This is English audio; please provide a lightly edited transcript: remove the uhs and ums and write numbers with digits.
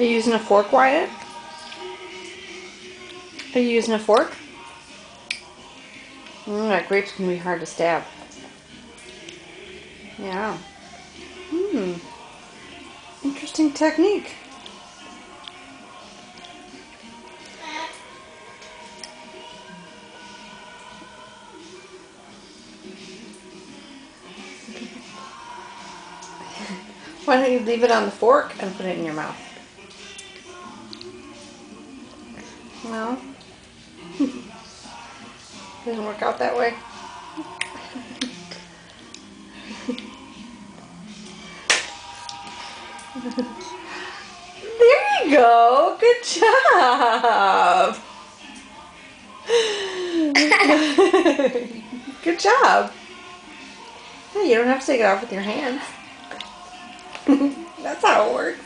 Are you using a fork, Wyatt? Are you using a fork? That grape's gonna be hard to stab. Yeah. Interesting technique. Why don't you leave it on the fork and put it in your mouth? No? Doesn't work out that way? There you go. Good job. Good job. Yeah, you don't have to take it off with your hands. That's how it works.